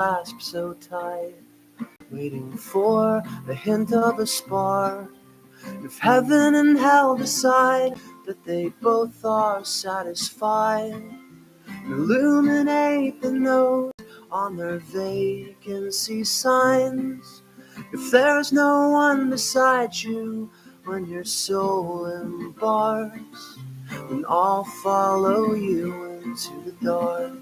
clasp so tight, waiting for the hint of a spark. If heaven and hell decide that they both are satisfied, illuminate the note on their vacancy signs. If there's no one beside you when your soul embarks, then I'll follow you into the dark.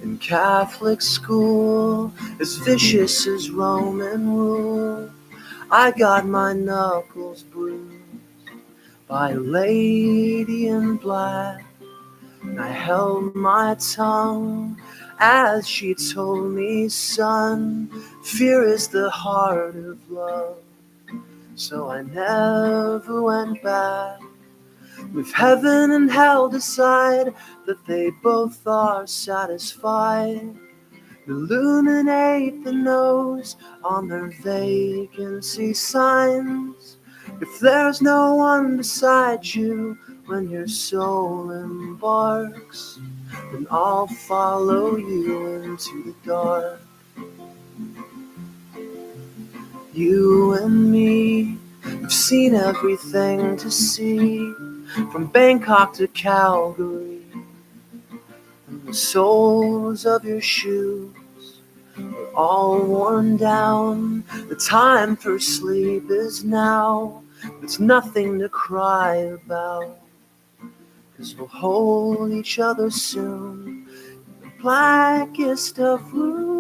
In Catholic school, as vicious as Roman rule, I got my knuckles bruised by a lady in black, and I held my tongue as she told me, son, fear is the heart of love. So I never went back. If heaven and hell decide that they both are satisfied, illuminate the nose on their vacancy signs. If there's no one beside you when your soul embarks, then I'll follow you into the dark. You and me have seen everything to see, from Bangkok to Calgary, and the soles of your shoes are all worn down. The time for sleep is now. There's nothing to cry about, 'cause we'll hold each other soon in the blackest of rooms.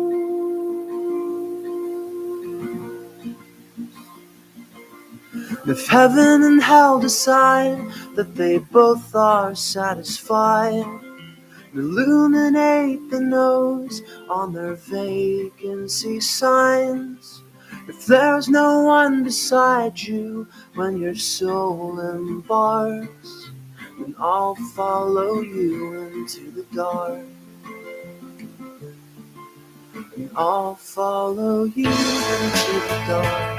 If heaven and hell decide that they both are satisfied, illuminate the nose on their vacancy signs. If there's no one beside you when your soul embarks, then I'll follow you into the dark. And I'll follow you into the dark.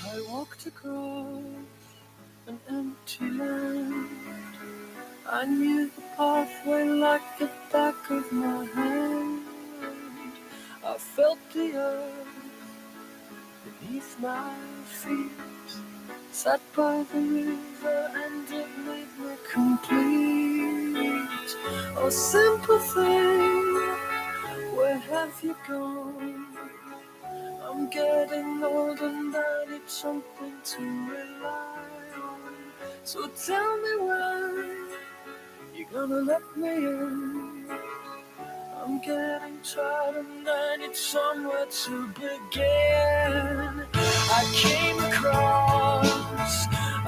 I walked across an empty land. I knew the pathway like the back of my hand. I felt the earth beneath my feet, sat by the river and it made me complete. Oh, simple thing, where have you gone? I'm getting old and I need something to rely on. So tell me when you're gonna let me in. I'm getting tired and I need somewhere to begin. I came across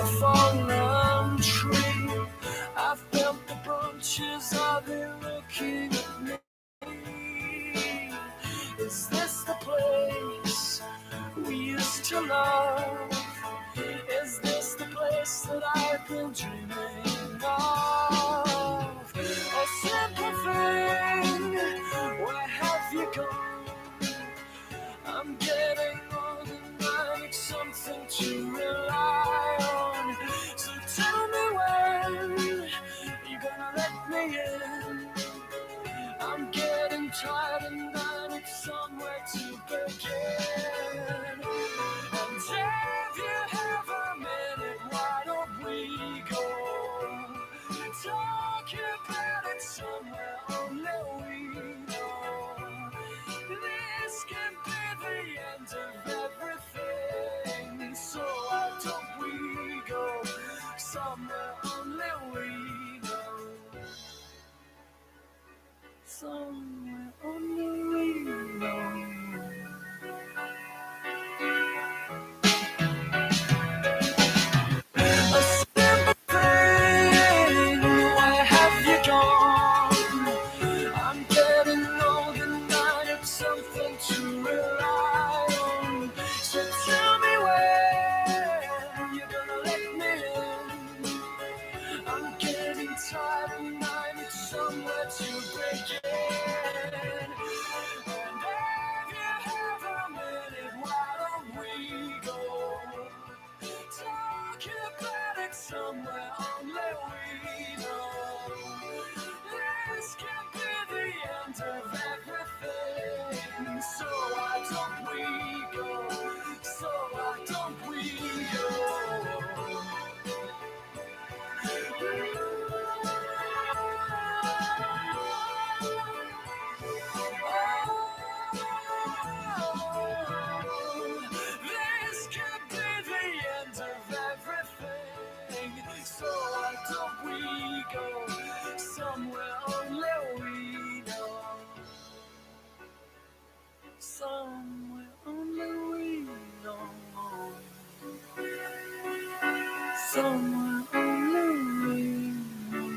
a fallen tree. I felt the branches of it looking at me. Is this the place we used to love? Is this the place that I've been dreaming of? A simple thing, where have you gone? I'm getting old and I need something to rely on. So tell me when you're gonna let me in. I'm getting tired and I need somewhere to begin. And if you have a minute, why don't we go talk about it somewhere only we know. This can be the end of everything, so why don't we go somewhere only we know. Somewhere only we know. A simple thing, where have you gone? I'm getting old and I need something to rely on. So tell me when you're gonna let me in. somewhere only we know. This can't be the end of everything. So why don't we go? So why don't we go? This could be the end of everything. So why don't we go somewhere only we know? Somewhere only we know. Somewhere only we know.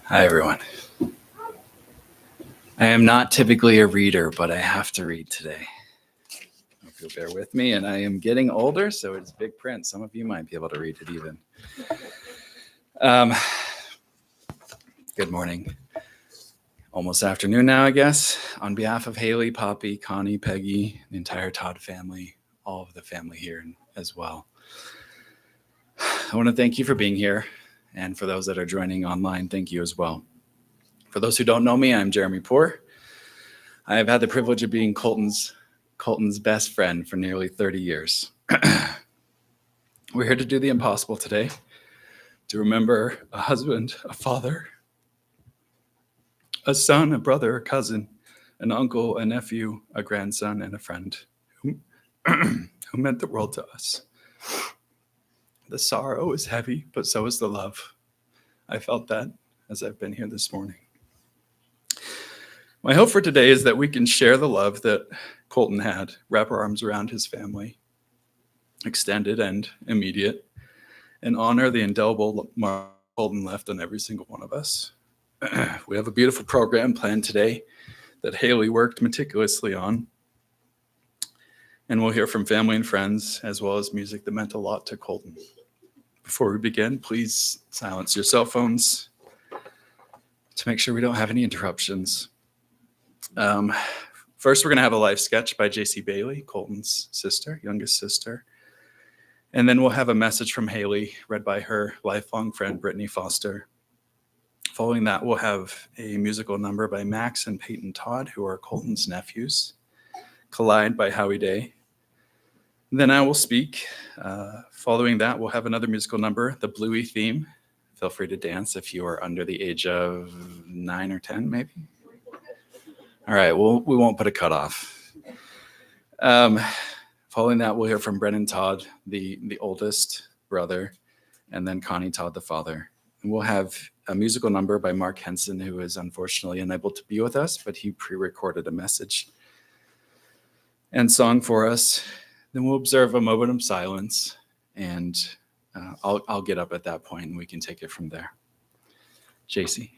Hi, everyone. I am not typically a reader, but I have to read today. Hope so bear with me. And I am getting older, so it's big print. Some of you might be able to read it even. Good morning. Almost afternoon now, I guess. On behalf of Haley, Poppy, Connie, Peggy, the entire Todd family, all of the family here as well. I want to thank you for being here. And for those that are joining online, thank you as well. For those who don't know me, I'm Jeremy Poor. I have had the privilege of being Colton's best friend for nearly 30 years. We're here to do the impossible today, to remember a husband, a father, a son, a brother, a cousin, an uncle, a nephew, a grandson, and a friend who meant the world to us. The sorrow is heavy, but so is the love. I felt that as I've been here this morning. My hope for today is that we can share the love that Colton had, wrap our arms around his family, extended and immediate, and honor the indelible mark Colton left on every single one of us. We have a beautiful program planned today that Haley worked meticulously on. And we'll hear from family and friends, as well as music that meant a lot to Colton. Before we begin, please silence your cell phones to make sure we don't have any interruptions. First, we're going to have a live sketch by J.C. Bailey, Colton's sister, youngest sister. And then we'll have a message from Haley, read by her lifelong friend, Brittany Foster. Following that, we'll have a musical number by Max and Peyton Todd, who are Colton's nephews, Collide by Howie Day. Then I will speak. Following that, we'll have another musical number, the Bluey theme. Feel free to dance if you are under the age of 9 or 10, maybe. All right, well, we won't put a cutoff. Following that, we'll hear from Brennan Todd, the oldest brother, and then Connie Todd, the father. And we'll have a musical number by Mark Henson, who is unfortunately unable to be with us, but he pre-recorded a message and song for us. Then we'll observe a moment of silence, and I'll get up at that point, and we can take it from there. JC.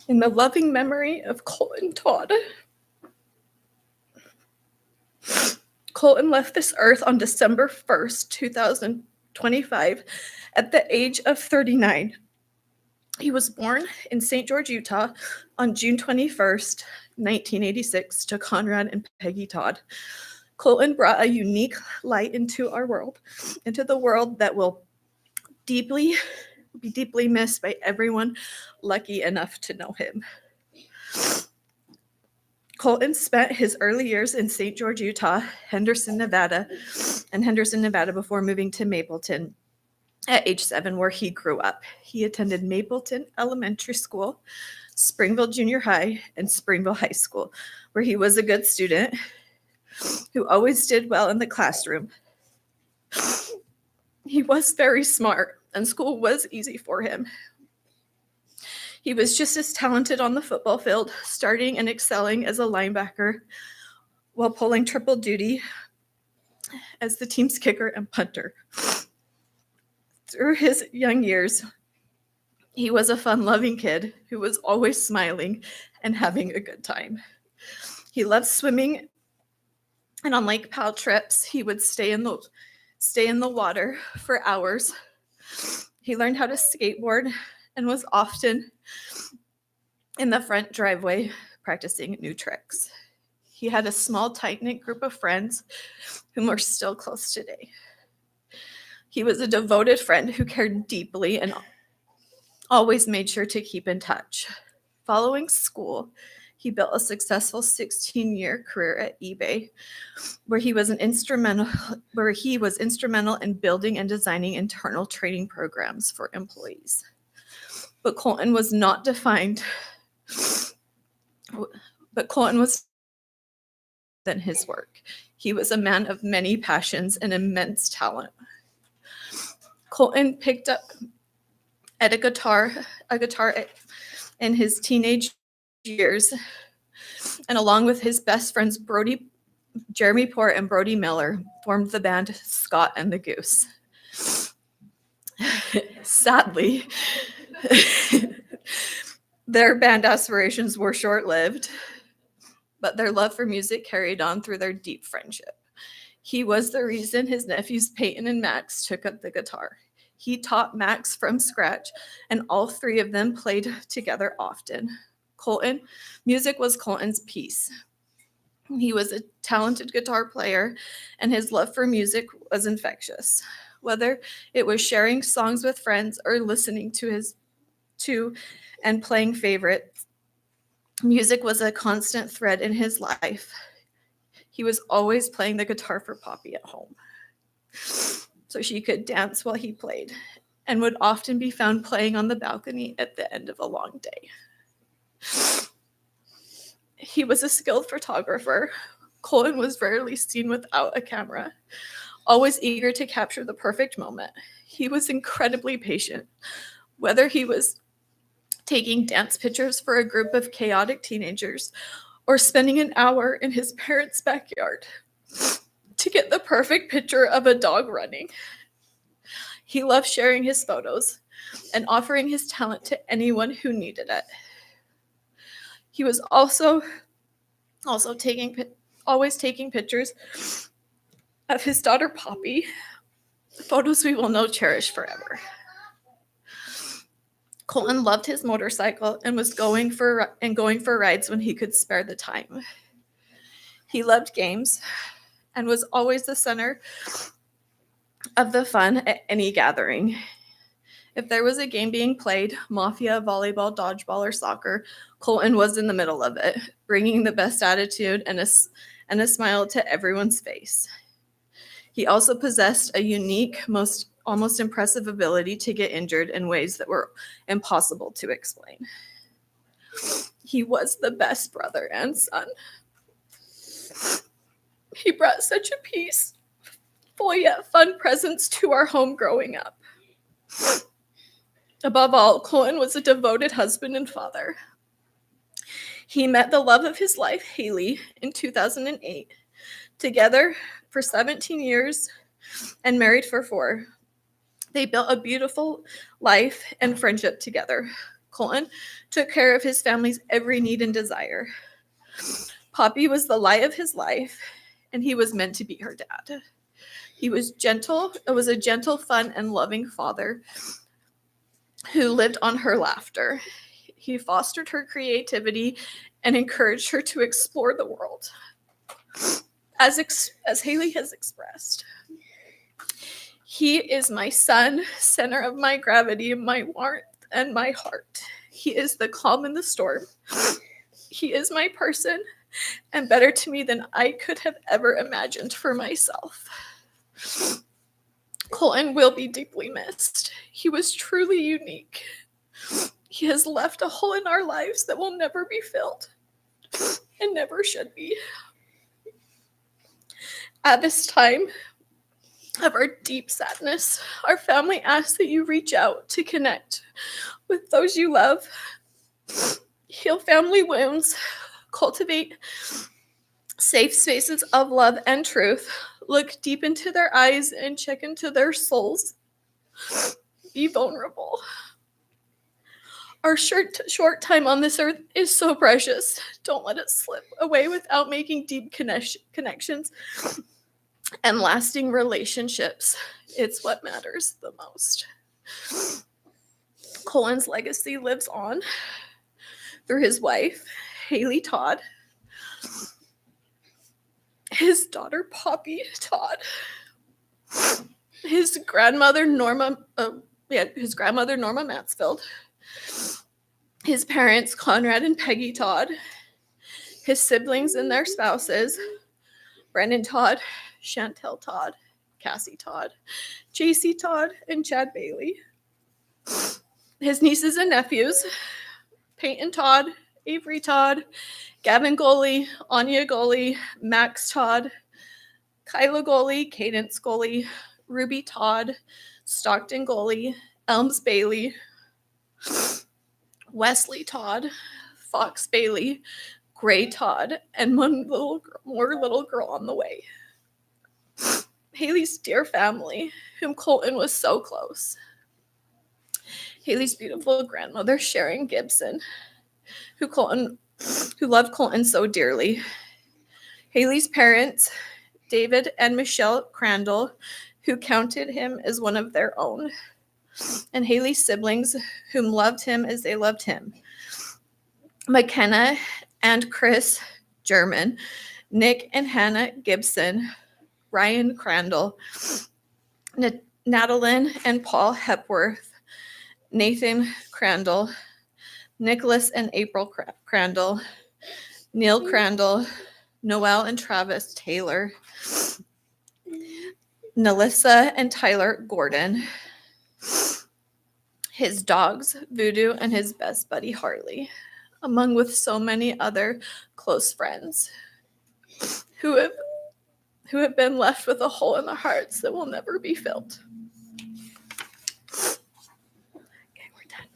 In the loving memory of Colton Todd. Colton left this earth on December 1st, 2025, at the age of 39. He was born in St. George, Utah on June 21st, 1986, to Conrad and Peggy Todd. Colton brought a unique light into our world, into the world that will be deeply missed by everyone lucky enough to know him. Colton spent his early years in St. George, Utah, Henderson, Nevada before moving to Mapleton at age 7, where he grew up. He attended Mapleton Elementary School, Springville Junior High, and Springville High School, where he was a good student who always did well in the classroom. He was very smart, and school was easy for him. He was just as talented on the football field, starting and excelling as a linebacker while pulling triple duty as the team's kicker and punter. Through his young years, he was a fun-loving kid who was always smiling and having a good time. He loved swimming, and on Lake Powell trips, he would stay in the water for hours. He learned how to skateboard and was often in the front driveway practicing new tricks. He had a small, tight-knit group of friends whom are still close today. He was a devoted friend who cared deeply and always made sure to keep in touch. Following school, he built a successful 16-year career at eBay, where he was instrumental in building and designing internal training programs for employees. But Colton was than his work. He was a man of many passions and immense talent. Colton picked up a guitar in his teenage years, and along with his best friends Brody Jeremy Port and Brody Miller formed the band Scott and the Goose. Sadly, their band aspirations were short-lived, but their love for music carried on through their deep friendship. He was the reason his nephews Peyton and Max took up the guitar. He taught Max from scratch, and all three of them played together often. Colton, music was Colton's peace. He was a talented guitar player, and his love for music was infectious. Whether it was sharing songs with friends or listening to and playing favorites, music was a constant thread in his life. He was always playing the guitar for Poppy at home, so she could dance while he played, and would often be found playing on the balcony at the end of a long day. He was a skilled photographer. Colton was rarely seen without a camera, always eager to capture the perfect moment. He was incredibly patient, whether he was taking dance pictures for a group of chaotic teenagers or spending an hour in his parents' backyard to get the perfect picture of a dog running. He loved sharing his photos and offering his talent to anyone who needed it. He was also always taking pictures of his daughter Poppy, photos we will know cherish forever. Colton loved his motorcycle and was going for rides when he could spare the time. He loved games and was always the center of the fun at any gathering. If there was a game being played, mafia, volleyball, dodgeball, or soccer, Colton was in the middle of it, bringing the best attitude and a smile to everyone's face. He also possessed a unique, almost impressive ability to get injured in ways that were impossible to explain. He was the best brother and son. He brought such a peaceful yet fun presence to our home growing up. Above all, Colton was a devoted husband and father. He met the love of his life, Haley, in 2008. Together for 17 years and married for 4. They built a beautiful life and friendship together. Colton took care of his family's every need and desire. Poppy was the light of his life, and he was meant to be her dad. He was a gentle, fun, and loving father who lived on her laughter. He fostered her creativity and encouraged her to explore the world, as Haley has expressed. He is my sun, center of my gravity, my warmth, and my heart. He is the calm in the storm. He is my person, and better to me than I could have ever imagined for myself. Colton will be deeply missed. He was truly unique. He has left a hole in our lives that will never be filled, and never should be. At this time of our deep sadness, our family asks that you reach out to connect with those you love, heal family wounds, cultivate safe spaces of love and truth, look deep into their eyes and check into their souls. Be vulnerable. Our short time on this earth is so precious. Don't let it slip away without making deep connections and lasting relationships. It's what matters the most. Colton's legacy lives on through his wife, Haley Todd, his daughter, Poppy Todd, his grandmother, Norma Mansfield, his parents, Conrad and Peggy Todd, his siblings and their spouses, Brendan Todd, Chantel Todd, Cassie Todd, JC Todd, and Chad Bailey, his nieces and nephews, Peyton Todd, Avery Todd, Gavin Goley, Anya Goley, Max Todd, Kyla Goley, Cadence Goley, Ruby Todd, Stockton Goley, Elms Bailey, Wesley Todd, Fox Bailey, gray Todd, and one more little girl on the way. Haley's dear family, whom Colton was so close. Haley's beautiful grandmother, Sharon Gibson, who loved Colton so dearly. Haley's parents, David and Michelle Crandall, who counted him as one of their own. And Haley's siblings, whom loved him as they loved him. McKenna and Chris German, Nick and Hannah Gibson, Ryan Crandall, Natalie and Paul Hepworth, Nathan Crandall, Nicholas and April Crandall, Neil Crandall, Noel and Travis Taylor, Nelissa and Tyler Gordon, his dogs, Voodoo and his best buddy, Harley, among with so many other close friends who have been left with a hole in their hearts that will never be filled. Okay, we're done.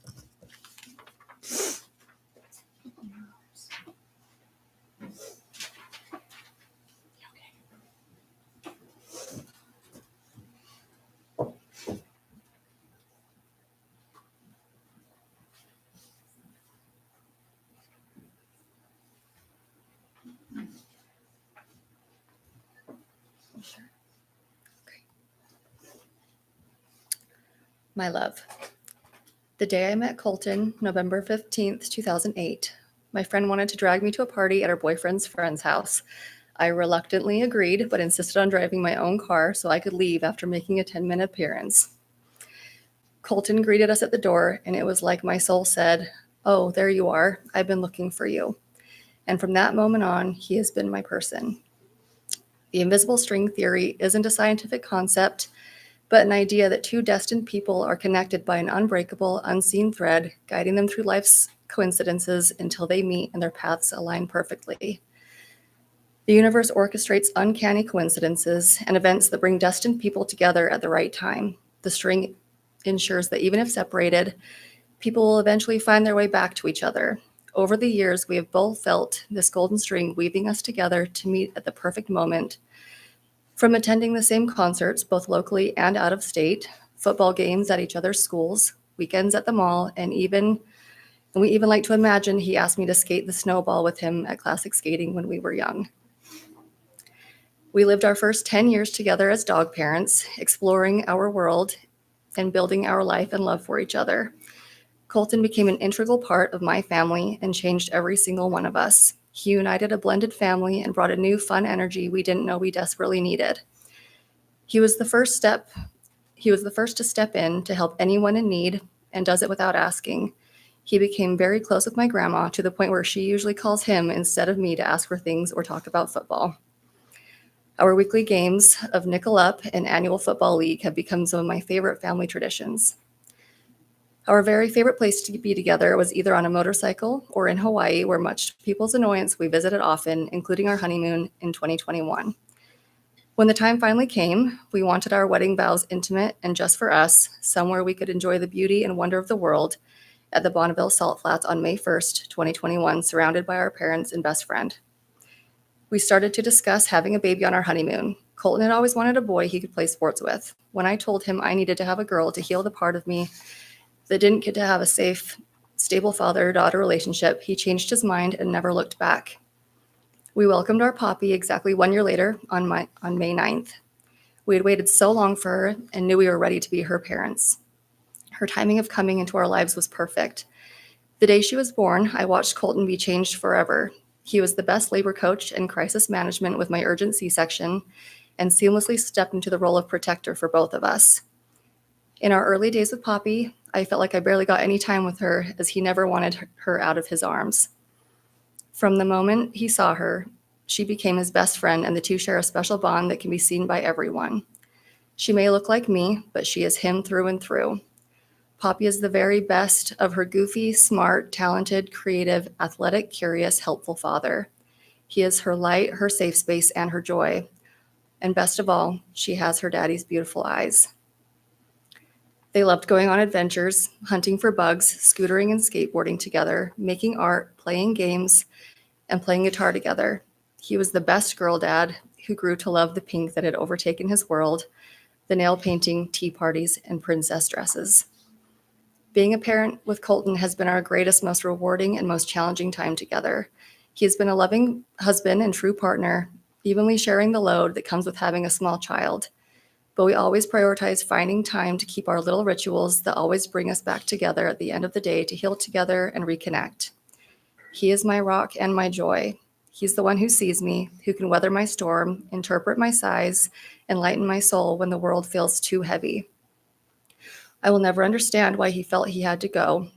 My love. The day I met Colton, November 15th, 2008, my friend wanted to drag me to a party at her boyfriend's friend's house. I reluctantly agreed, but insisted on driving my own car so I could leave after making a 10-minute appearance. Colton greeted us at the door, and it was like my soul said, "Oh, there you are. I've been looking for you." And from that moment on, he has been my person. The invisible string theory isn't a scientific concept, but an idea that two destined people are connected by an unbreakable, unseen thread, guiding them through life's coincidences until they meet and their paths align perfectly. The universe orchestrates uncanny coincidences and events that bring destined people together at the right time. The string ensures that even if separated, people will eventually find their way back to each other. Over the years, we have both felt this golden string weaving us together to meet at the perfect moment. From attending the same concerts, both locally and out of state, football games at each other's schools, weekends at the mall, and we even like to imagine he asked me to skate the snowball with him at classic skating when we were young. We lived our first 10 years together as dog parents, exploring our world and building our life and love for each other. Colton became an integral part of my family and changed every single one of us. He united a blended family and brought a new fun energy we didn't know we desperately needed. He was the first to step in to help anyone in need and does it without asking. He became very close with my grandma to the point where she usually calls him instead of me to ask for things or talk about football. Our weekly games of Nickel Up and Annual Football League have become some of my favorite family traditions. Our very favorite place to be together was either on a motorcycle or in Hawaii, where much to people's annoyance, we visited often, including our honeymoon in 2021. When the time finally came, we wanted our wedding vows intimate and just for us, somewhere we could enjoy the beauty and wonder of the world at the Bonneville Salt Flats on May 1st, 2021, surrounded by our parents and best friend. We started to discuss having a baby on our honeymoon. Colton had always wanted a boy he could play sports with. When I told him I needed to have a girl to heal the part of me that didn't get to have a safe, stable father-daughter relationship, he changed his mind and never looked back. We welcomed our Poppy exactly 1 year later on May 9th. We had waited so long for her and knew we were ready to be her parents. Her timing of coming into our lives was perfect. The day she was born, I watched Colton be changed forever. He was the best labor coach and crisis management with my urgent C-section and seamlessly stepped into the role of protector for both of us. In our early days with Poppy, I felt like I barely got any time with her as he never wanted her out of his arms. From the moment he saw her, she became his best friend, and the two share a special bond that can be seen by everyone. She may look like me, but she is him through and through. Poppy is the very best of her goofy, smart, talented, creative, athletic, curious, helpful father. He is her light, her safe space, and her joy. And best of all, she has her daddy's beautiful eyes. They loved going on adventures, hunting for bugs, scootering and skateboarding together, making art, playing games, and playing guitar together. He was the best girl dad who grew to love the pink that had overtaken his world, the nail painting, tea parties, and princess dresses. Being a parent with Colton has been our greatest, most rewarding, and most challenging time together. He has been a loving husband and true partner, evenly sharing the load that comes with having a small child. But we always prioritize finding time to keep our little rituals that always bring us back together at the end of the day to heal together and reconnect. He is my rock and my joy. He's the one who sees me, who can weather my storm, interpret my sighs, and lighten my soul when the world feels too heavy. I will never understand why he felt he had to go.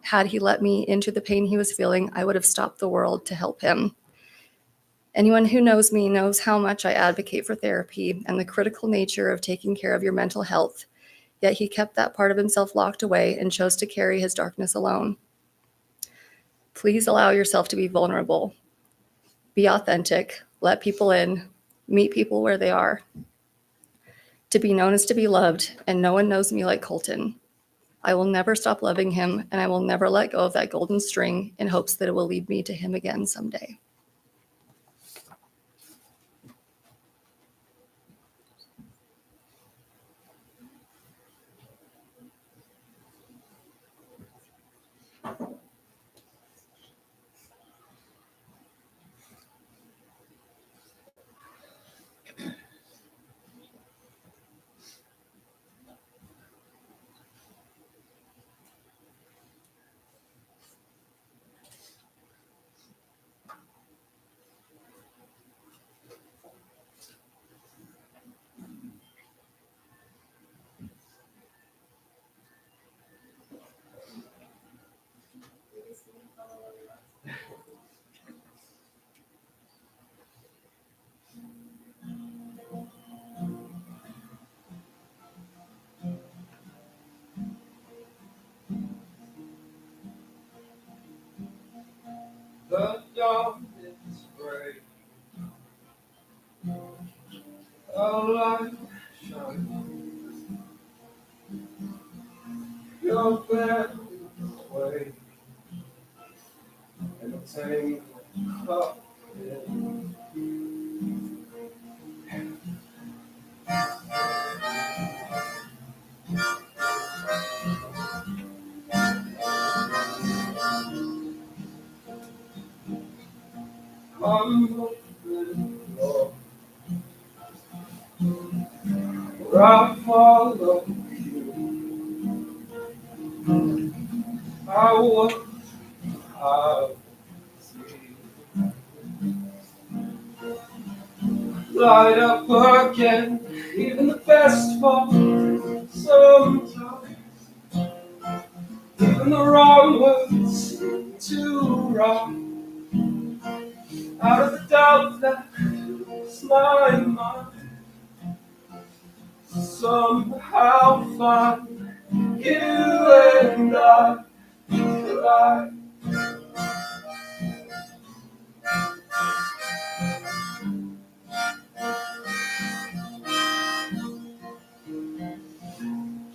Had he let me into the pain he was feeling, I would have stopped the world to help him. Anyone who knows me knows how much I advocate for therapy and the critical nature of taking care of your mental health, yet he kept that part of himself locked away and chose to carry his darkness alone. Please allow yourself to be vulnerable. Be authentic, let people in, meet people where they are. To be known is to be loved, and no one knows me like Colton. I will never stop loving him, and I will never let go of that golden string in hopes that it will lead me to him again someday. The dawn is bright, a light shines. Your bed away, and a tangle cup in. I'm open, Lord, where I follow you. I want I see. Light up again, even the best fall. Sometimes, even the wrong words seem to wrong. Out of the doubt that fills my mind, somehow find you and I collide.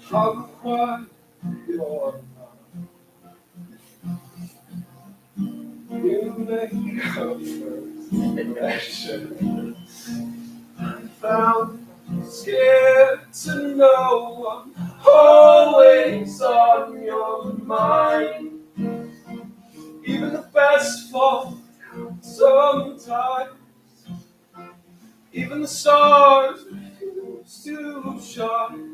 How quiet you're not. You make a first impression. Found scared to know I'm always on your mind. Even the best fall sometimes. Even the stars refuse to shine.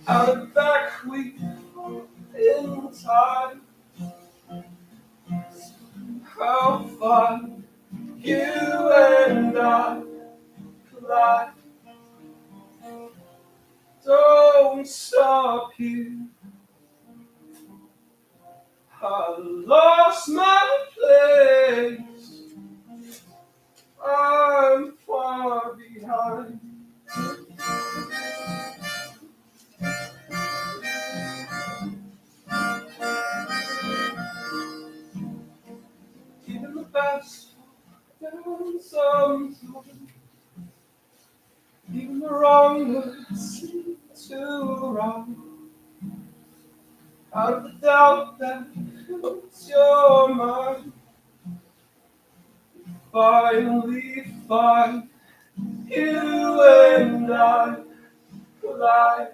Out of the back we fall in time. How fun you and I collide. Don't stop here. I lost my place. I'm far behind. Even the best down sometimes. Even the wrong words seem too wrong. Out of the doubt that fills your mind, finally find you and I collide.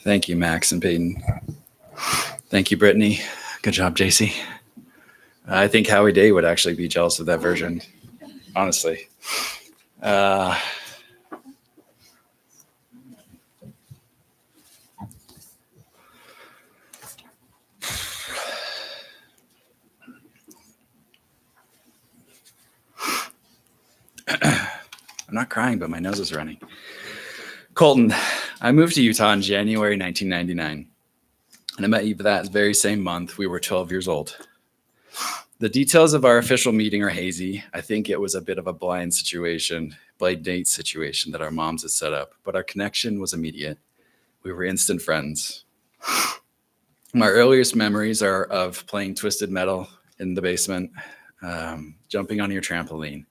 Thank you, Max and Peyton. Thank you, Brittany. Good job, JC. I think Howie Day would actually be jealous of that version, honestly. I'm not crying, but my nose is running. Colton, I moved to Utah in January 1999, and I met you that very same month. We were 12 years old. The details of our official meeting are hazy. I think it was a bit of a blind date situation that our moms had set up, but our connection was immediate. We were instant friends. My earliest memories are of playing Twisted Metal in the basement, jumping on your trampoline.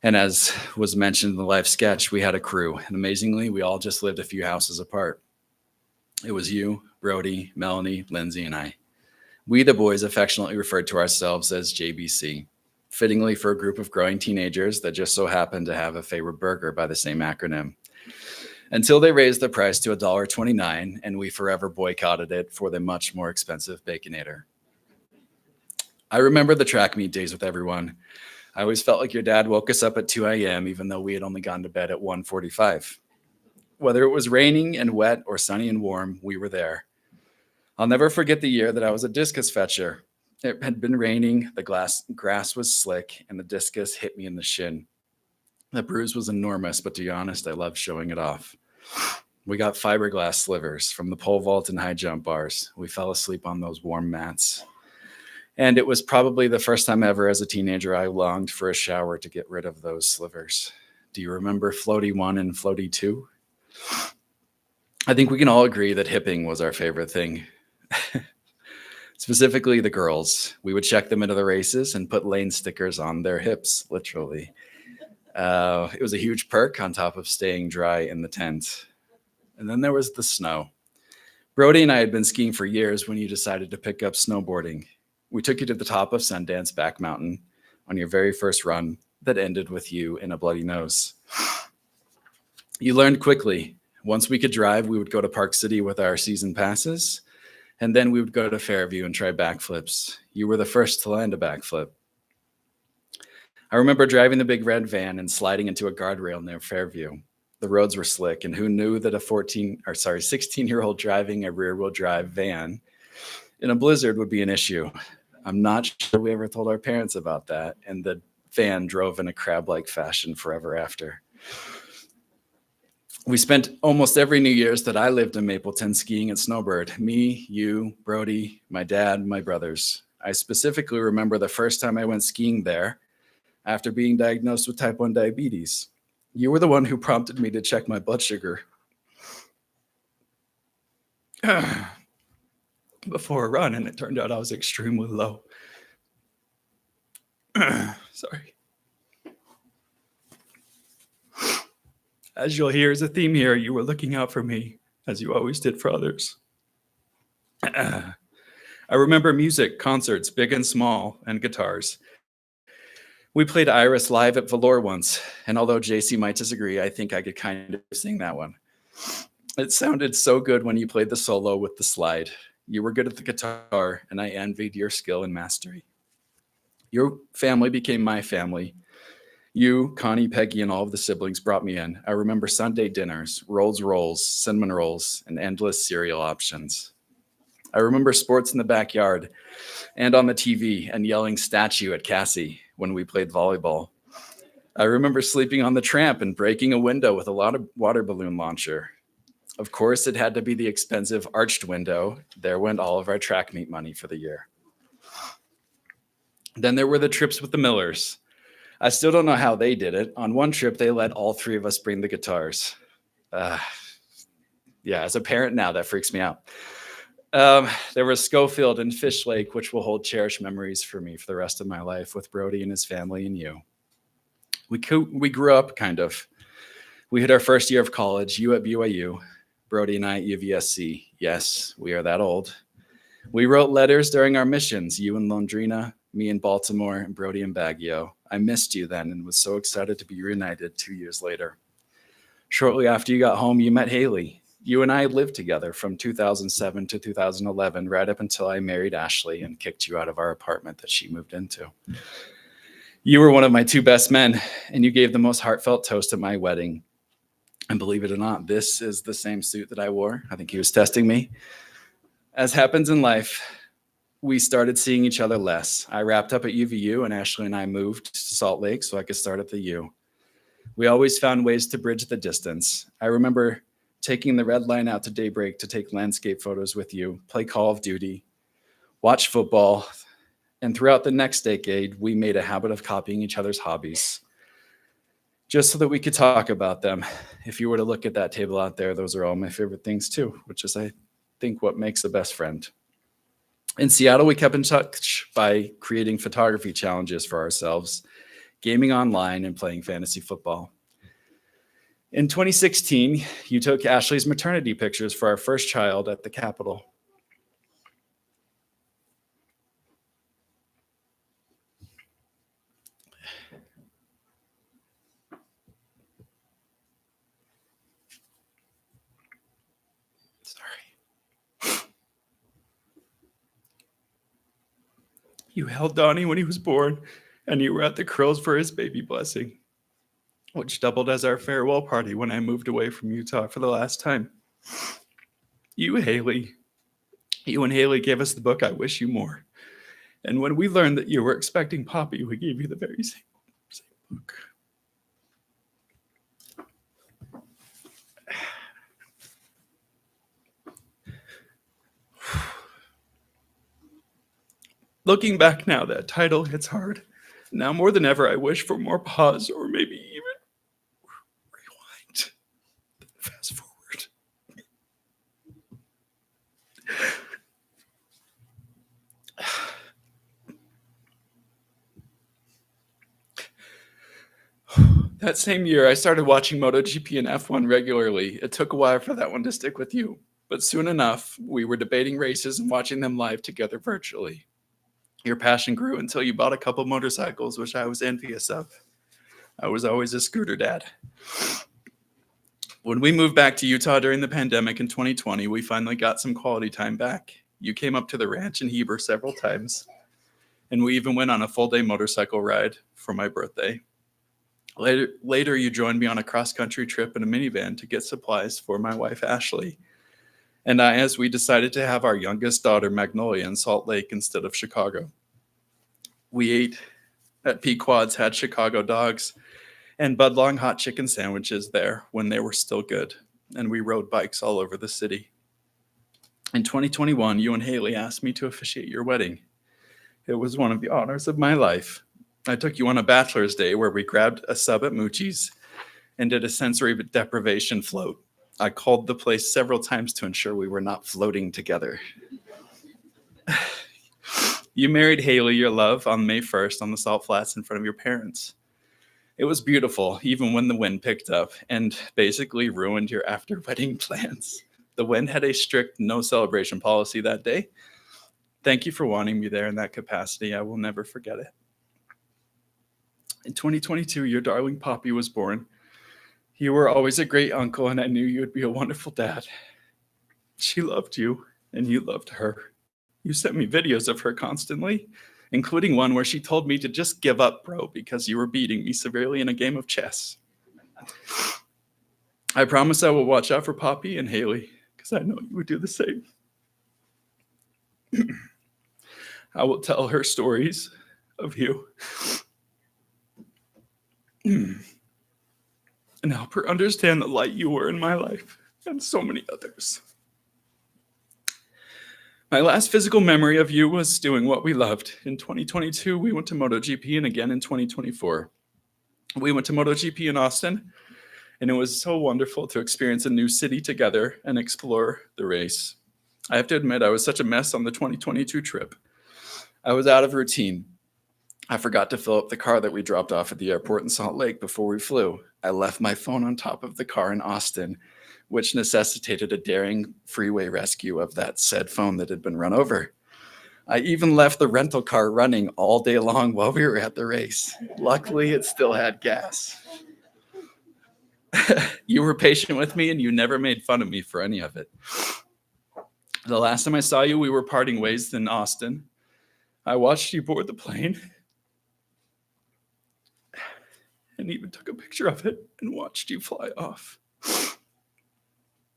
And as was mentioned in the live sketch, we had a crew. And amazingly, we all just lived a few houses apart. It was you, Brody, Melanie, Lindsay, and I. We, the boys, affectionately referred to ourselves as JBC, fittingly for a group of growing teenagers that just so happened to have a favorite burger by the same acronym. Until they raised the price to $1.29, and we forever boycotted it for the much more expensive Baconator. I remember the track meet days with everyone. I always felt like your dad woke us up at 2 a.m., even though we had only gone to bed at 1:45. Whether it was raining and wet or sunny and warm, we were there. I'll never forget the year that I was a discus fetcher. It had been raining, the grass was slick, and the discus hit me in the shin. The bruise was enormous, but to be honest, I loved showing it off. We got fiberglass slivers from the pole vault and high jump bars. We fell asleep on those warm mats. And it was probably the first time ever as a teenager I longed for a shower to get rid of those slivers. Do you remember Floaty 1 and Floaty 2? I think we can all agree that hipping was our favorite thing. Specifically the girls. We would check them into the races and put lane stickers on their hips, literally. It was a huge perk on top of staying dry in the tent. And then there was the snow. Brody and I had been skiing for years when you decided to pick up snowboarding. We took you to the top of Sundance Back Mountain on your very first run that ended with you in a bloody nose. You learned quickly. Once we could drive, we would go to Park City with our season passes, and then we would go to Fairview and try backflips. You were the first to land a backflip. I remember driving the big red van and sliding into a guardrail near Fairview. The roads were slick, and who knew that a 16-year-old driving a rear-wheel drive van in a blizzard would be an issue. I'm not sure we ever told our parents about that, and the van drove in a crab-like fashion forever after. We spent almost every New Year's that I lived in Mapleton skiing at Snowbird. Me, you, Brody, my dad, my brothers. I specifically remember the first time I went skiing there after being diagnosed with type 1 diabetes. You were the one who prompted me to check my blood sugar before a run, and it turned out I was extremely low. Sorry. As you'll hear as a theme here, you were looking out for me, as you always did for others. I remember music, concerts, big and small, and guitars. We played Iris live at Valor once, and although JC might disagree, I think I could kind of sing that one. It sounded so good when you played the solo with the slide. You were good at the guitar, and I envied your skill and mastery. Your family became my family. You, Connie, Peggy, and all of the siblings brought me in. I remember Sunday dinners, rolls, cinnamon rolls, and endless cereal options. I remember sports in the backyard and on the TV and yelling statue at Cassie when we played volleyball. I remember sleeping on the tramp and breaking a window with a lot of water balloon launcher. Of course, it had to be the expensive arched window. There went all of our track meet money for the year. Then there were the trips with the Millers. I still don't know how they did it. On one trip, they let all three of us bring the guitars. Yeah, as a parent now, that freaks me out. There was Schofield and Fish Lake, which will hold cherished memories for me for the rest of my life with Brody and his family and you. We grew up kind of. We hit our first year of college, you at BYU, Brody and I at UVSC. Yes, we are that old. We wrote letters during our missions, you in Londrina, me in Baltimore, and Brody in Baguio. I missed you then and was so excited to be reunited 2 years later. Shortly after you got home, you met Haley. You and I lived together from 2007 to 2011, right up until I married Ashley and kicked you out of our apartment that she moved into. You were one of my two best men, and you gave the most heartfelt toast at my wedding. And believe it or not, this is the same suit that I wore. I think he was testing me. As happens in life, we started seeing each other less. I wrapped up at UVU, and Ashley and I moved to Salt Lake so I could start at the U. We always found ways to bridge the distance. I remember taking the red line out to daybreak to take landscape photos with you, play Call of Duty, watch football, and throughout the next decade, we made a habit of copying each other's hobbies just so that we could talk about them. If you were to look at that table out there, those are all my favorite things too, which is, I think, what makes a best friend. In Seattle, we kept in touch by creating photography challenges for ourselves, gaming online, and playing fantasy football. In 2016, you took Ashley's maternity pictures for our first child at the Capitol. Sorry. You held Donnie when he was born, and you were at the Curls for his baby blessing, which doubled as our farewell party when I moved away from Utah for the last time. You and Haley gave us the book, I Wish You More. And when we learned that you were expecting Poppy, we gave you the very same book. Looking back now, that title hits hard. Now more than ever, I wish for more pause or maybe even rewind. Fast forward. That same year, I started watching MotoGP and F1 regularly. It took a while for that one to stick with you, but soon enough, we were debating races and watching them live together virtually. Your passion grew until you bought a couple motorcycles, which I was envious of. I was always a scooter dad. When we moved back to Utah during the pandemic in 2020, we finally got some quality time back. You came up to the ranch in Heber several times, and we even went on a full-day motorcycle ride for my birthday. Later, you joined me on a cross-country trip in a minivan to get supplies for my wife, Ashley, and I, as we decided to have our youngest daughter, Magnolia, in Salt Lake instead of Chicago. We ate at Pequod's, had Chicago dogs and Budlong hot chicken sandwiches there when they were still good, and we rode bikes all over the city. In 2021, you and Haley asked me to officiate your wedding. It was one of the honors of my life. I took you on a bachelor's day where we grabbed a sub at Moochie's and did a sensory deprivation float. I called the place several times to ensure we were not floating together. You married Haley, your love, on May 1st on the Salt Flats in front of your parents. It was beautiful, even when the wind picked up and basically ruined your after-wedding plans. The wind had a strict no celebration policy that day. Thank you for wanting me there in that capacity. I will never forget it. In 2022, your darling Poppy was born. You were always a great uncle, and I knew you would be a wonderful dad. She loved you, and you loved her. You sent me videos of her constantly, including one where she told me to just give up, bro, because you were beating me severely in a game of chess. I promise I will watch out for Poppy and Haley, because I know you would do the same. I will tell her stories of you and help her understand the light you were in my life and so many others. My last physical memory of you was doing what we loved. In 2022, we went to MotoGP and again in 2024. We went to MotoGP in Austin, and it was so wonderful to experience a new city together and explore the race. I have to admit, I was such a mess on the 2022 trip. I was out of routine. I forgot to fill up the car that we dropped off at the airport in Salt Lake before we flew. I left my phone on top of the car in Austin, which necessitated a daring freeway rescue of that said phone that had been run over. I even left the rental car running all day long while we were at the race. Luckily, it still had gas. You were patient with me and you never made fun of me for any of it. The last time I saw you, we were parting ways in Austin. I watched you board the plane and even took a picture of it and watched you fly off.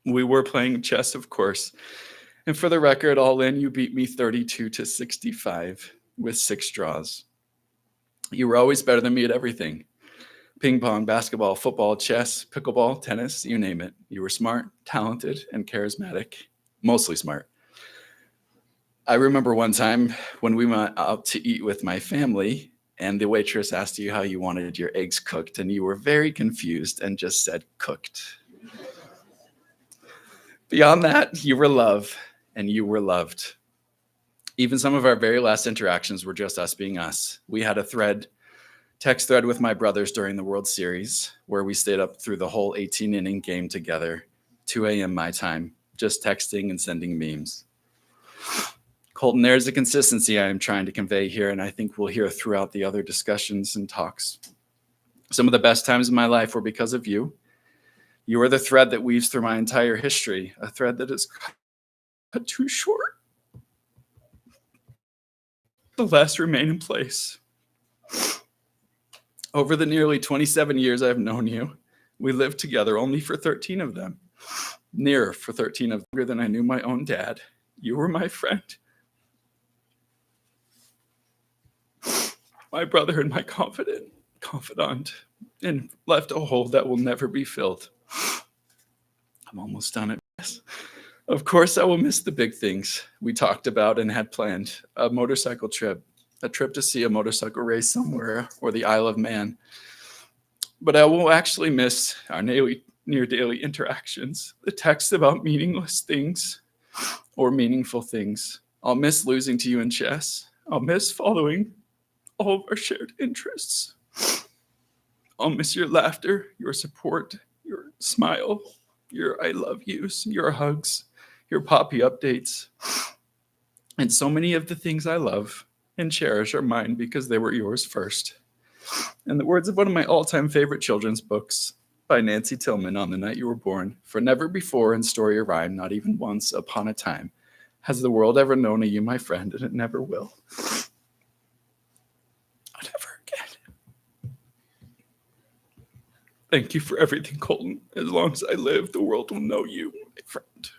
We were playing chess, of course. And for the record, all in, you beat me 32-65 with 6 draws. You were always better than me at everything. Ping pong, basketball, football, chess, pickleball, tennis, you name it. You were smart, talented, and charismatic. Mostly smart. I remember one time when we went out to eat with my family and the waitress asked you how you wanted your eggs cooked, and you were very confused and just said cooked. Beyond that, you were love, and you were loved. Even some of our very last interactions were just us being us. We had a text thread with my brothers during the World Series, where we stayed up through the whole 18-inning game together, 2 a.m. my time, just texting and sending memes. Colton, there's a consistency I am trying to convey here, and I think we'll hear throughout the other discussions and talks. Some of the best times of my life were because of you. You are the thread that weaves through my entire history, a thread that is cut too short. The last remain in place. Over the nearly 27 years I've known you, we lived together only for 13 of them. Nearer for 13 of them, longer than I knew my own dad. You were my friend. My brother and my confidant, and left a hole that will never be filled. I'm almost done at this. Of course, I will miss the big things we talked about and had planned. A motorcycle trip, a trip to see a motorcycle race somewhere, or the Isle of Man. But I will actually miss our near daily interactions, the texts about meaningless things or meaningful things. I'll miss losing to you in chess. I'll miss following all of our shared interests. I'll miss your laughter, your support, your smile, your I love yous, your hugs, your Poppy updates. And so many of the things I love and cherish are mine because they were yours first. In the words of one of my all-time favorite children's books by Nancy Tillman, On the Night You Were Born, for never before in story or rhyme, not even once upon a time, has the world ever known a you, my friend, and it never will. Not ever again. Thank you for everything, Colton. As long as I live, the world will know you, my friend.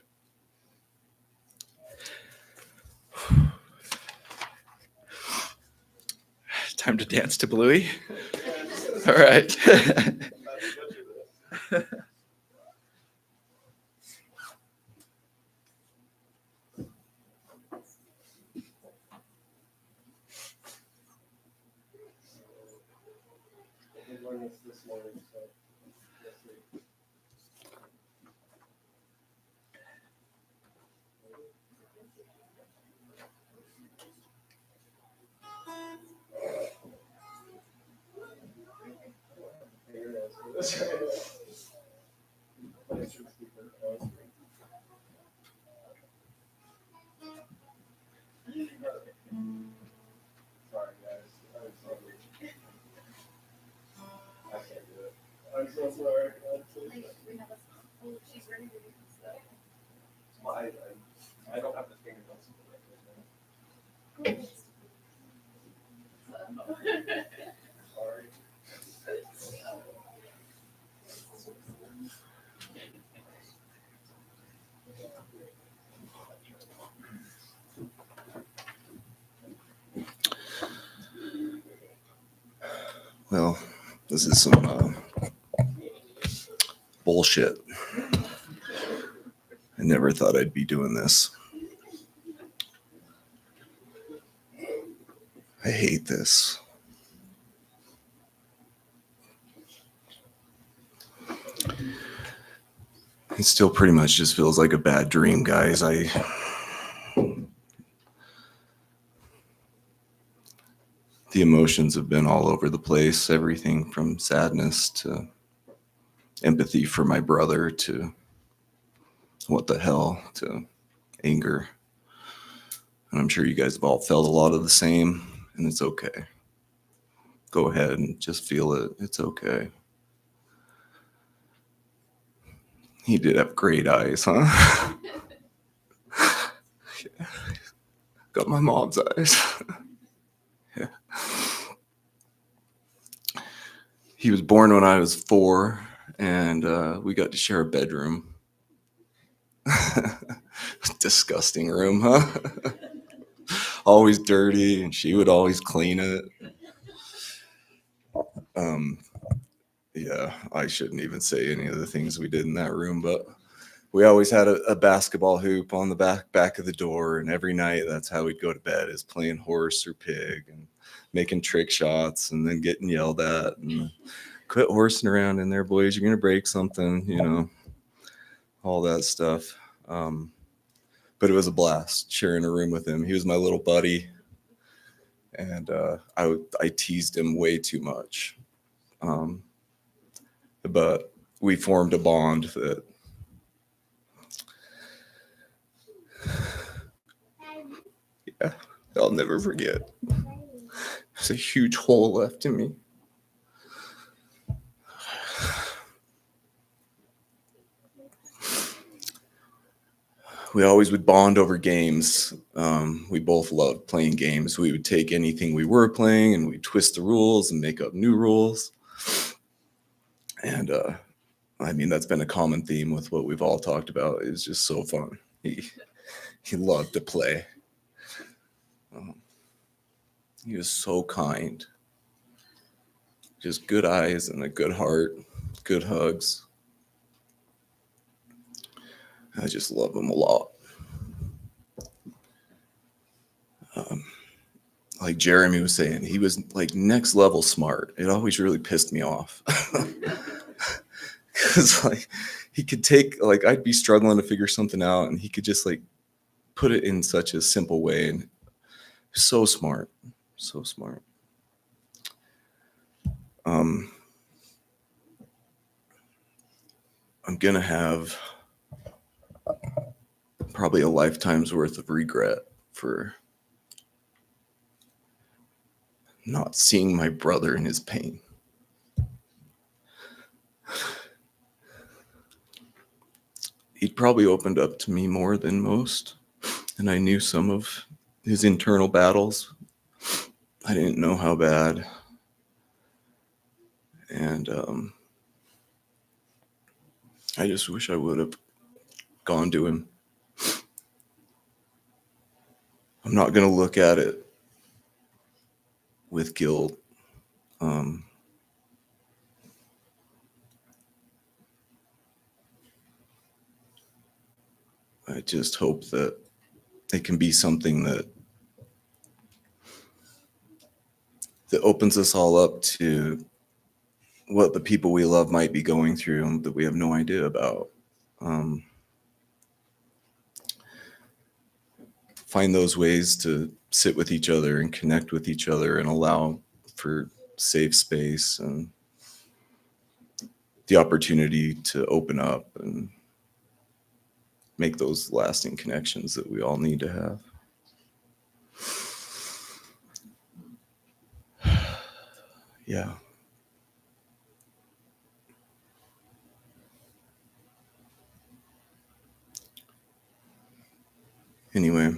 Time to dance to Bluey. All right. Sorry, guys. I'm sorry. I can't do it. I'm so sorry. She's ready to do stuff. Well, I don't have the fingernails. Sorry. Well, this is some bullshit. I never thought I'd be doing this. I hate this. It still pretty much just feels like a bad dream, guys. The emotions have been all over the place. Everything from sadness to empathy for my brother to what the hell to anger. And I'm sure you guys have all felt a lot of the same, and it's okay. Go ahead and just feel it. It's okay. He did have great eyes, huh? Got my mom's eyes. Yeah. He was born when I was 4, and we got to share a bedroom. Disgusting room, huh? Always dirty, and she would always clean it. Yeah, I shouldn't even say any of the things we did in that room, but we always had a basketball hoop on the back of the door, and every night that's how we'd go to bed, is playing horse or pig and making trick shots and then getting yelled at and quit horsing around in there, boys, you're gonna break something, you know, all that stuff. But it was a blast sharing a room with him. He was my little buddy, and I teased him way too much. But we formed a bond that yeah, I'll never forget. There's a huge hole left in me. We always would bond over games. We both loved playing games. We would take anything we were playing and we'd twist the rules and make up new rules. And I mean, that's been a common theme with what we've all talked about. It was just so fun. He loved to play. He was so kind. Just good eyes and a good heart, good hugs. I just love him a lot. Like Jeremy was saying, he was like next level smart. It always really pissed me off. Because like he could take, like I'd be struggling to figure something out and he could just like put it in such a simple way, and so smart, so smart. I'm gonna have probably a lifetime's worth of regret for not seeing my brother in his pain. He'd probably opened up to me more than most, and I knew some of his internal battles. I didn't know how bad. And I just wish I would have gone to him. I'm not going to look at it with guilt. I just hope that it can be something that opens us all up to what the people we love might be going through that we have no idea about. Find those ways to sit with each other and connect with each other and allow for safe space and the opportunity to open up and make those lasting connections that we all need to have. Yeah. Anyway,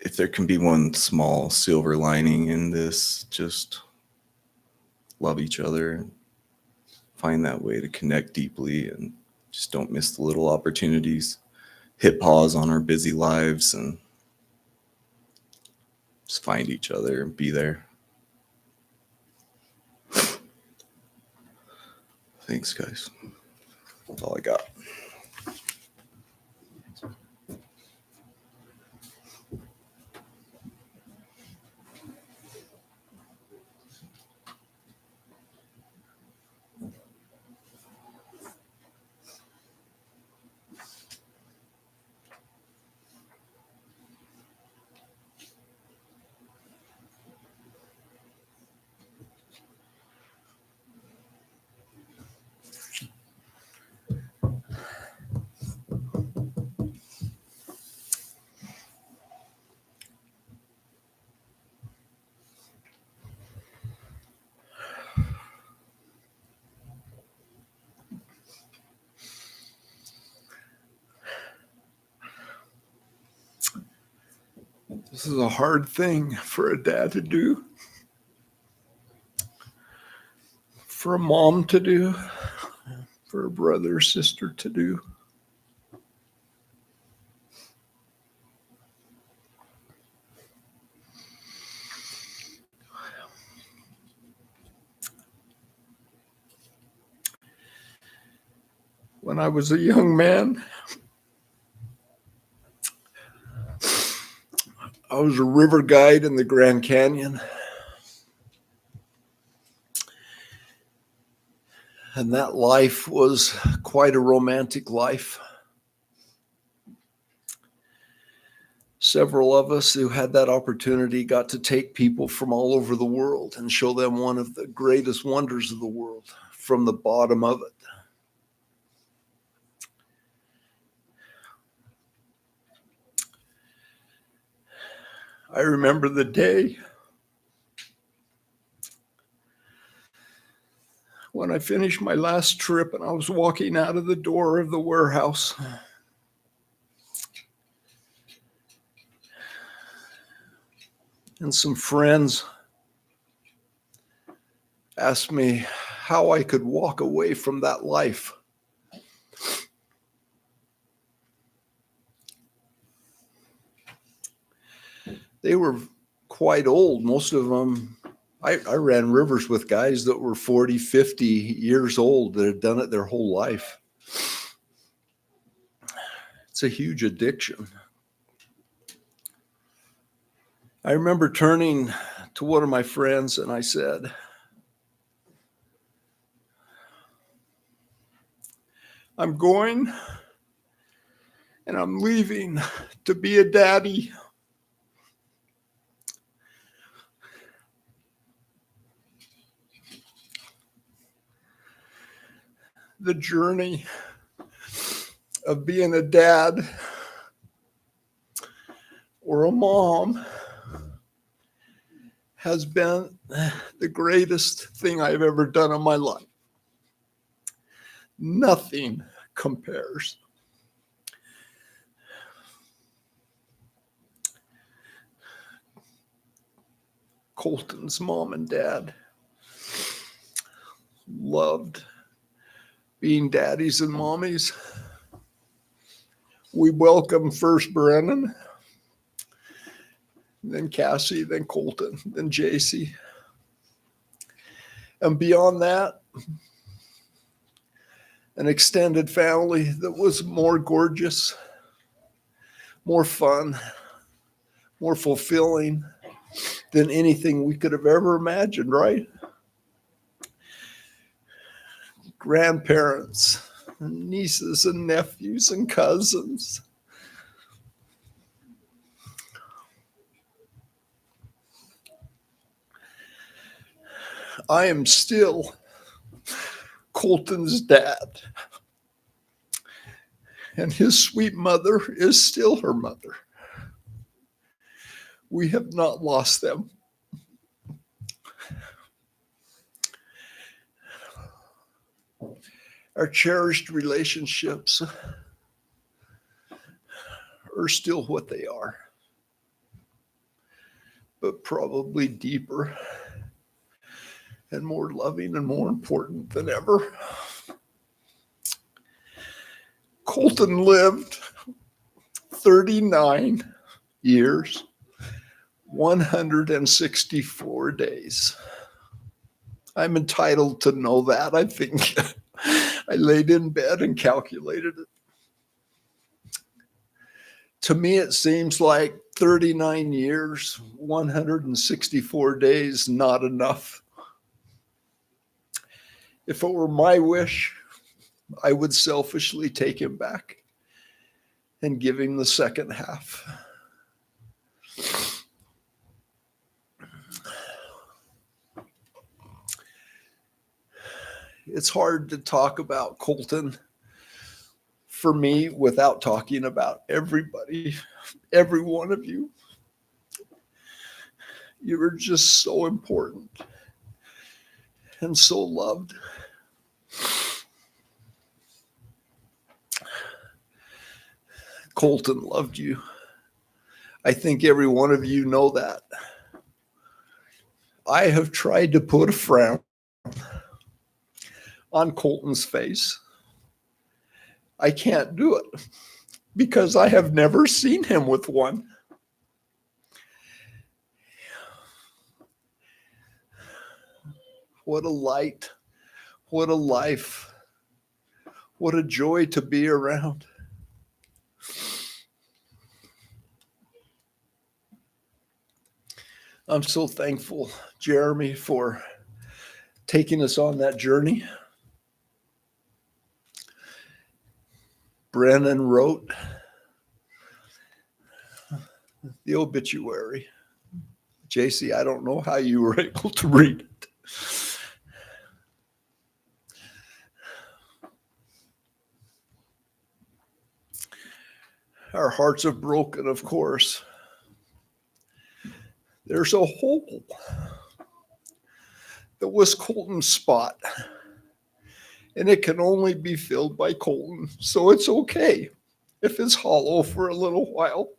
if there can be one small silver lining in this, just love each other, find that way to connect deeply, and just don't miss the little opportunities. Hit pause on our busy lives and just find each other and be there. Thanks, guys. That's all I got. This is a hard thing for a dad to do, for a mom to do, for a brother or sister to do. When I was a young man, I was a river guide in the Grand Canyon. And that life was quite a romantic life. Several of us who had that opportunity got to take people from all over the world and show them one of the greatest wonders of the world from the bottom of it. I remember the day when I finished my last trip and I was walking out of the door of the warehouse. And some friends asked me how I could walk away from that life. They were quite old. Most of them, I ran rivers with guys that were 40, 50 years old that had done it their whole life. It's a huge addiction. I remember turning to one of my friends and I said, I'm going and I'm leaving to be a daddy. The journey of being a dad or a mom has been the greatest thing I've ever done in my life. Nothing compares. Colton's mom and dad loved being daddies and mommies. We welcomed first Brennan, then Cassie, then Colton, then JC. And beyond that, an extended family that was more gorgeous, more fun, more fulfilling than anything we could have ever imagined, right? Grandparents, nieces and nephews and cousins. I am still Colton's dad, and his sweet mother is still her mother. We have not lost them. Our cherished relationships are still what they are, but probably deeper and more loving and more important than ever. Colton lived 39 years, 164 days. I'm entitled to know that, I think. I laid in bed and calculated it. To me, it seems like 39 years, 164 days, not enough. If it were my wish, I would selfishly take him back and give him the second half. It's hard to talk about Colton for me without talking about everybody, every one of you. You are just so important and so loved. Colton loved you. I think every one of you know that. I have tried to put a frown on Colton's face. I can't do it because I have never seen him with one. What a light, what a life, what a joy to be around. I'm so thankful, Jeremy, for taking us on that journey. Brennan wrote the obituary. JC, I don't know how you were able to read it. Our hearts are broken, of course. There's a hole that was Colton's spot, and it can only be filled by Colton, so it's okay if it's hollow for a little while.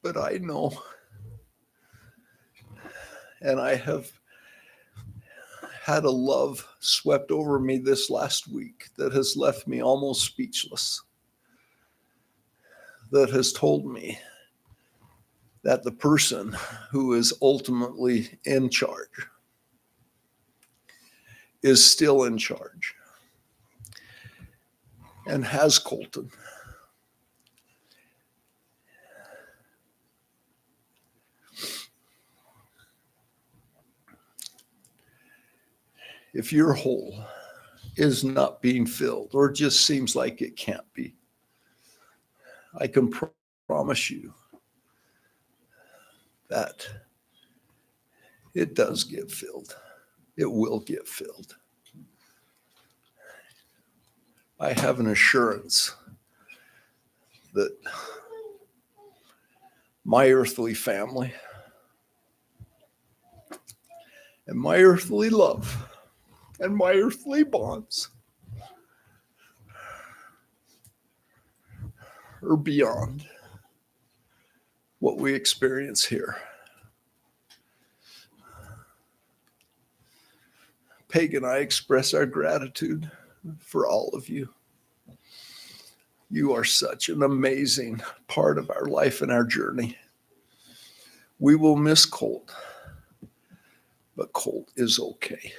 But I know, and I have had a love swept over me this last week that has left me almost speechless, that has told me that the person who is ultimately in charge is still in charge and has Colton. If your hole is not being filled or just seems like it can't be, I can promise you that it does get filled. It will get filled. I have an assurance that my earthly family and my earthly love and my earthly bonds are beyond what we experience here. Peg and I express our gratitude for all of you. You are such an amazing part of our life and our journey. We will miss Colt, but Colt is okay.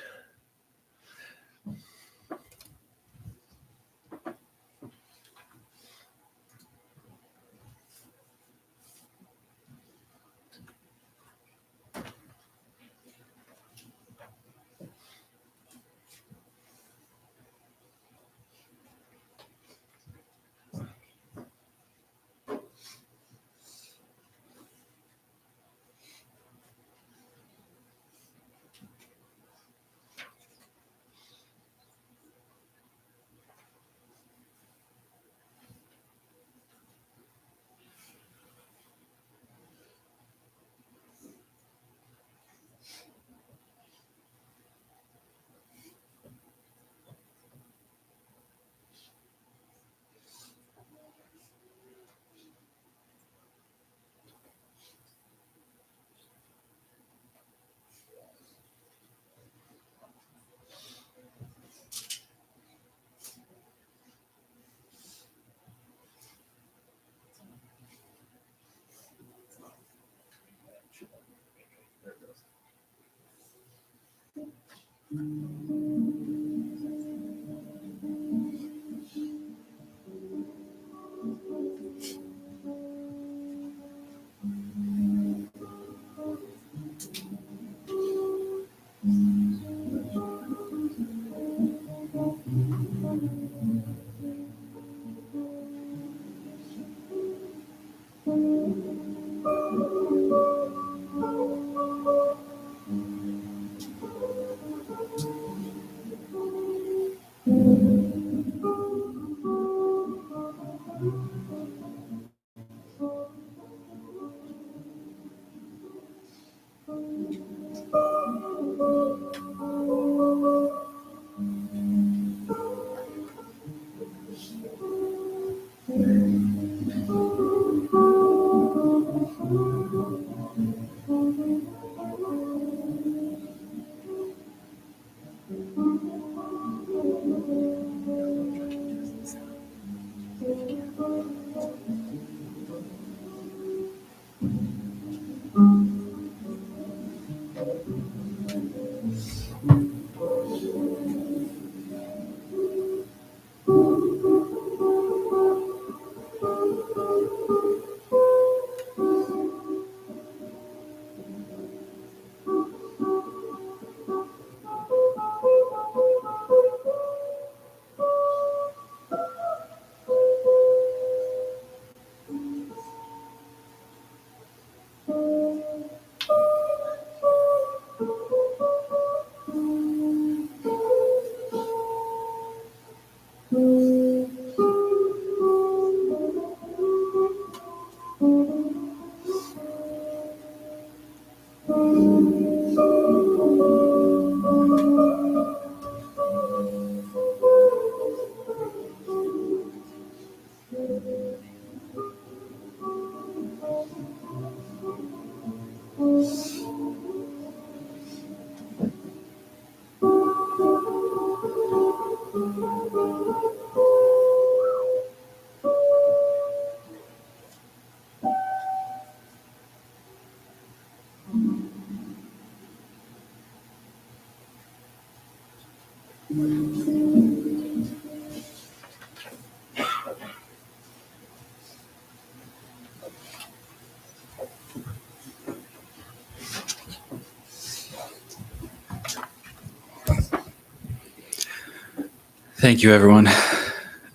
Thank you, everyone.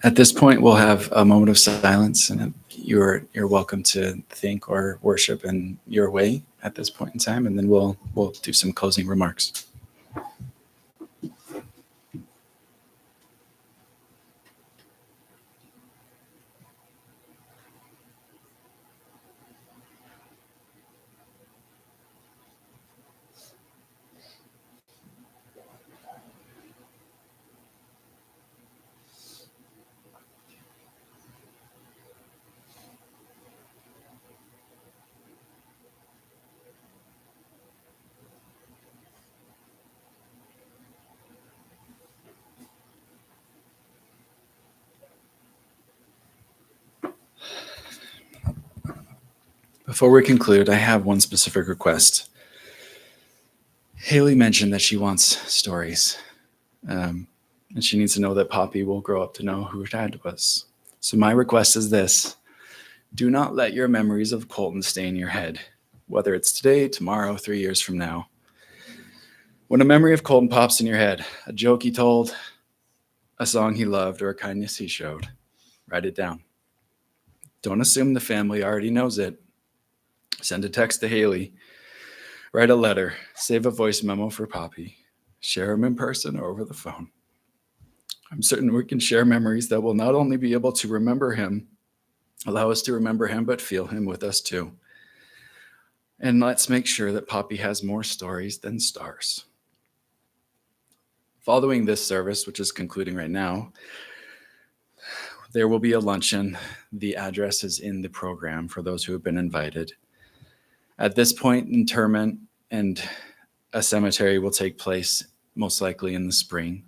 At this point, we'll have a moment of silence, and you're welcome to think or worship in your way at this point in time, and then we'll do some closing remarks. Before we conclude, I have one specific request. Haley mentioned that she wants stories, and she needs to know that Poppy will grow up to know who her dad was. So my request is this: do not let your memories of Colton stay in your head, whether it's today, tomorrow, 3 years from now. When a memory of Colton pops in your head, a joke he told, a song he loved, or a kindness he showed, write it down. Don't assume the family already knows it. Send a text to Haley, write a letter, save a voice memo for Poppy, share them in person or over the phone. I'm certain we can share memories that will not only be able to remember him, allow us to remember him, but feel him with us too. And let's make sure that Poppy has more stories than stars. Following this service, which is concluding right now, there will be a luncheon. The address is in the program for those who have been invited. At this point, interment and a cemetery will take place most likely in the spring,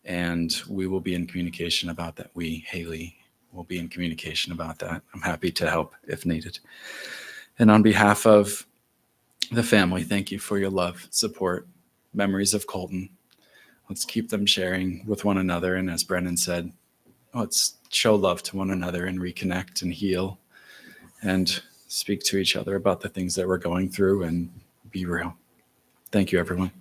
and we will be in communication about that. Haley, will be in communication about that. I'm happy to help if needed. And on behalf of the family, thank you for your love, support, memories of Colton. Let's keep them sharing with one another. And as Brennan said, let's show love to one another and reconnect and heal and speak to each other about the things that we're going through and be real. Thank you, everyone.